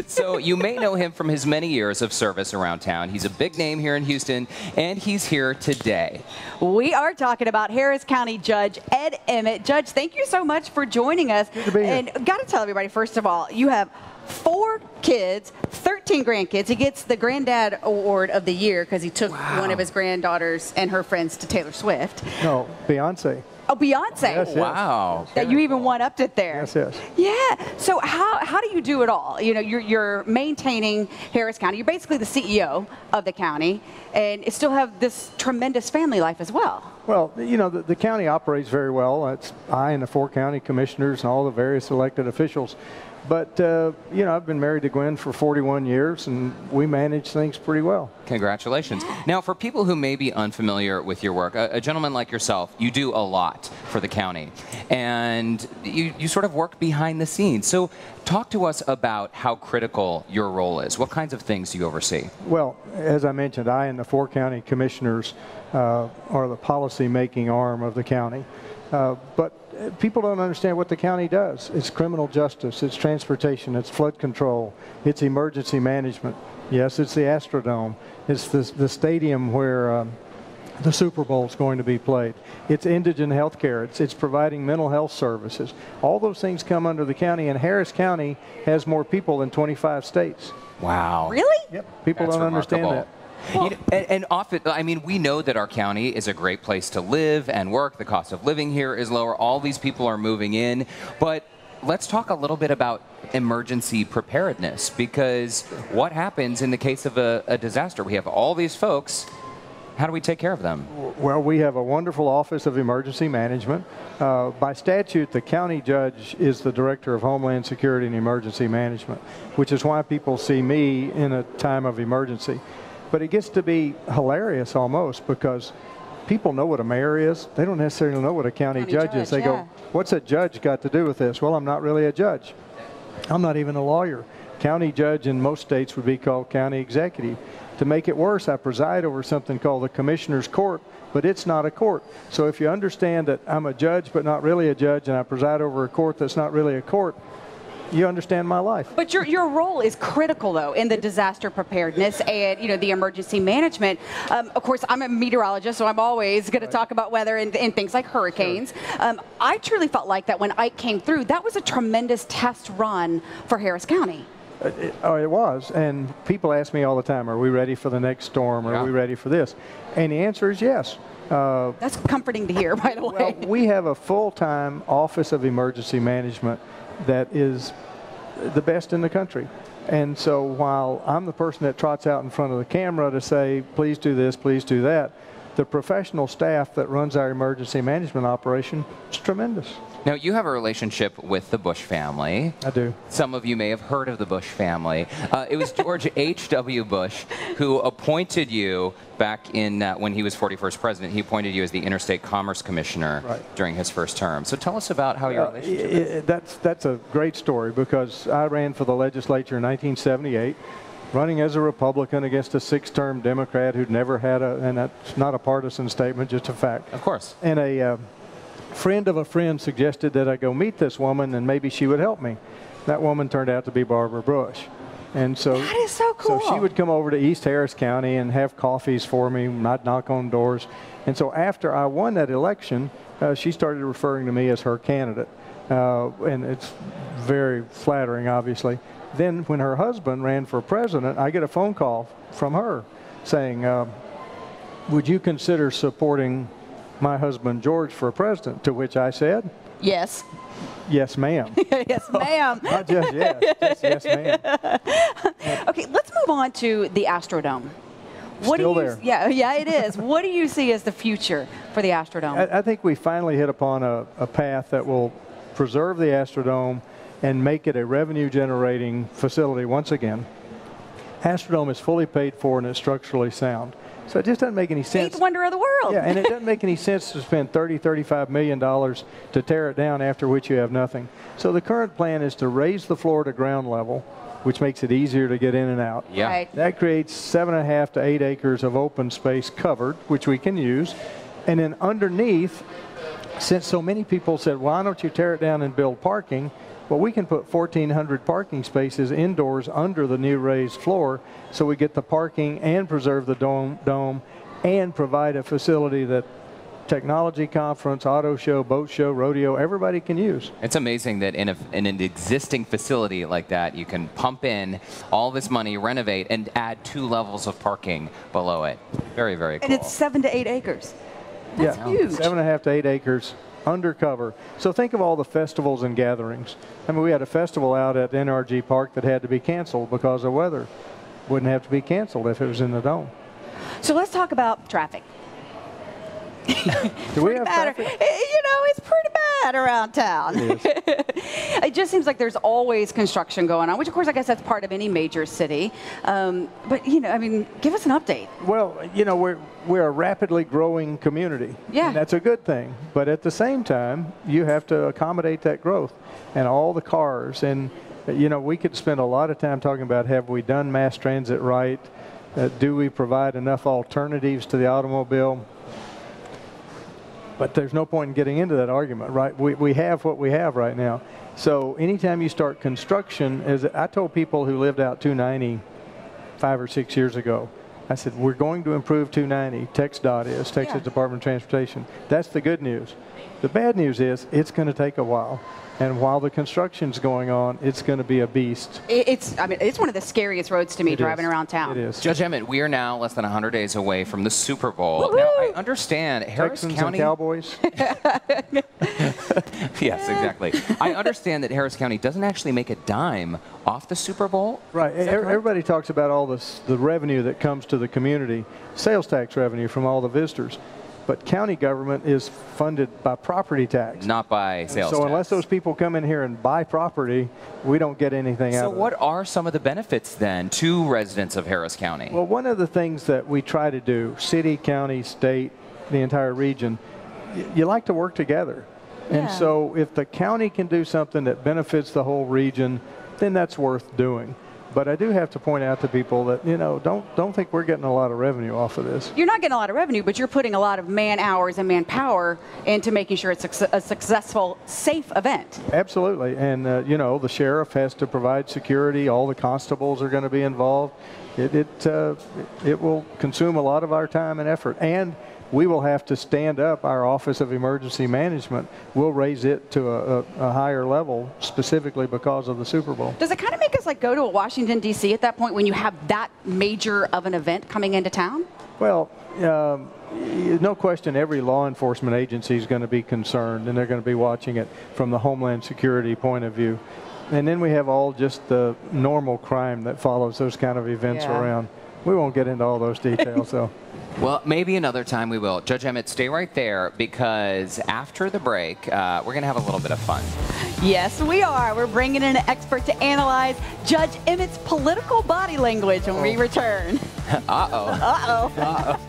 So you may know him from his many years of service around town. He's a big name here in Houston, and he's here today. We are talking about Harris County Judge Ed Emett. Judge, thank you so much for joining us. Good to be here. And got to tell everybody, first of all, you have 4 kids, 13 grandkids. He gets the Granddad Award of the Year because he took one of his granddaughters and her friends to Taylor Swift. No, Beyonce. Oh, Beyonce. Yes, yes. Wow. That you even one-upped it there. Yes, yes. Yeah. So how do you do it all? You know, you're maintaining Harris County. You're basically the CEO of the county, and you still have this tremendous family life as well. Well, you know, the county operates very well. It's I and the 4 county commissioners and all the various elected officials. But, you know, I've been married to Gwen for 41 years, and we manage things pretty well. Congratulations. Now, for people who may be unfamiliar with your work, a gentleman like yourself, you do a lot for the county, and you sort of work behind the scenes. So talk to us about how critical your role is. What kinds of things do you oversee? Well, as I mentioned, I and the 4 county commissioners are the policy-making arm of the county. But people don't understand what the county does. It's criminal justice, it's transportation, it's flood control, it's emergency management. Yes, it's the Astrodome. It's the stadium where the Super Bowl is going to be played. It's indigent health care. It's providing mental health services. All those things come under the county, and Harris County has more people than 25 states. Wow. Really? Yep. People That's don't understand remarkable. that. You know, and often, I mean, we know that our county is a great place to live and work. The cost of living here is lower. All these people are moving in. But let's talk a little bit about emergency preparedness, because what happens in the case of a disaster? We have all these folks. How do we take care of them? Well, we have a wonderful Office of Emergency Management. By statute, the county judge is the Director of Homeland Security and Emergency Management, which is why people see me in a time of emergency. But it gets to be hilarious almost, because people know what a mayor is. They don't necessarily know what a county judge is. They go, what's a judge got to do with this? Well, I'm not really a judge. I'm not even a lawyer. County judge in most states would be called county executive. To make it worse, I preside over something called the Commissioner's Court, but it's not a court. So if you understand that I'm a judge but not really a judge, and I preside over a court that's not really a court, you understand my life. But your role is critical, though, in the disaster preparedness and, you know, the emergency management. Of course, I'm a meteorologist, so I'm always going to talk about weather and things like hurricanes. Sure. I truly felt like that when Ike came through, that was a tremendous test run for Harris County. It was, and people ask me all the time, are we ready for the next storm? Are we ready for this? And the answer is yes. That's comforting to hear, by the way. Well, we have a full-time Office of Emergency Management that is the best in the country. And so while I'm the person that trots out in front of the camera to say, please do this, please do that, the professional staff that runs our emergency management operation is tremendous. Now, you have a relationship with the Bush family. I do. Some of you may have heard of the Bush family. It was George H.W. Bush who appointed you back in when he was 41st president. He appointed you as the Interstate Commerce Commissioner during his first term. So tell us about how your relationship is. That's a great story, because I ran for the legislature in 1978. Running as a Republican against a 6-term Democrat who'd never had and that's not a partisan statement, just a fact. Of course. And a friend of a friend suggested that I go meet this woman and maybe she would help me. That woman turned out to be Barbara Bush. And so, that is so cool. So she would come over to East Harris County and have coffees for me, and I'd knock on doors. And so after I won that election, she started referring to me as her candidate. And it's very flattering, obviously. Then when her husband ran for president, I get a phone call from her saying, would you consider supporting my husband George for president? To which I said, yes. Yes, ma'am. Yes, ma'am. Not just yes, just yes, ma'am. Okay, let's move on to the Astrodome. Still there. Yeah, it is. What do you see as the future for the Astrodome? I think we finally hit upon a path that will preserve the Astrodome and make it a revenue-generating facility once again. Astrodome is fully paid for and it's structurally sound. So it just doesn't make any sense. Eighth wonder of the world. Yeah, and it doesn't make any sense to spend $35 million to tear it down, after which you have nothing. So the current plan is to raise the floor to ground level, which makes it easier to get in and out. Yeah. Right. That creates 7.5 to 8 acres of open space covered, which we can use. And then underneath, since so many people said, why don't you tear it down and build parking, Well, we can put 1,400 parking spaces indoors under the new raised floor, so we get the parking and preserve the dome and provide a facility that technology conference, auto show, boat show, rodeo, everybody can use. It's amazing that in an existing facility like that, you can pump in all this money, renovate, and add 2 levels of parking below it. Very, very cool. And it's 7 to 8 acres. That's huge. 7.5 to 8 acres undercover. So think of all the festivals and gatherings. I mean, we had a festival out at NRG Park that had to be canceled because of weather. Wouldn't have to be canceled if it was in the dome. So let's talk about traffic. Do we have traffic? You know, it's pretty bad around town. It is. It just seems like there's always construction going on, which of course I guess that's part of any major city. But you know, I mean, give us an update. Well, you know, we're a rapidly growing community. Yeah. And that's a good thing. But at the same time, you have to accommodate that growth and all the cars. And, you know, we could spend a lot of time talking about, have we done mass transit right? Do we provide enough alternatives to the automobile? But there's no point in getting into that argument, right? We have what we have right now. So anytime you start construction, as I told people who lived out 290 5 or 6 years ago, I said, we're going to improve 290. TxDOT is, Texas Department of Transportation. That's the good news. The bad news is it's going to take a while. And while the construction's going on, it's going to be a beast. I mean, it's one of the scariest roads to me driving around town. It is. Judge Emmett, we are now less than 100 days away from the Super Bowl. Now, I understand Harris Texans County. and Cowboys. Yes, exactly. I understand that Harris County doesn't actually make a dime off the Super Bowl. Right. Everybody talks about all the revenue that comes to the community, sales tax revenue from all the visitors. But county government is funded by property tax. Not by sales so tax. unless those people come in here and buy property, we don't get anything out of it. So what are some of the benefits then to residents of Harris County? Well, one of the things that we try to do, city, county, state, the entire region, you like to work together. And so if the county can do something that benefits the whole region, then that's worth doing. But I do have to point out to people that, you know, don't think we're getting a lot of revenue off of this. You're not getting a lot of revenue, but you're putting a lot of man hours and manpower into making sure it's a successful, safe event. Absolutely. And, you know, the sheriff has to provide security. All the constables are going to be involved. It will consume a lot of our time and effort. And we will have to stand up our Office of Emergency Management. We'll raise it to a higher level specifically because of the Super Bowl. Does it kind of make us like go to a Washington, D.C. at that point when you have that major of an event coming into town? Well, no question every law enforcement agency is going to be concerned, and they're going to be watching it from the Homeland Security point of view. And then we have all just the normal crime that follows those kind of events around. We won't get into all those details, though. Well, maybe another time we will. Judge Emmett, stay right there because after the break, we're going to have a little bit of fun. Yes, we are. We're bringing in an expert to analyze Judge Emmett's political body language when we return. Uh-oh. Uh-oh. Uh-oh.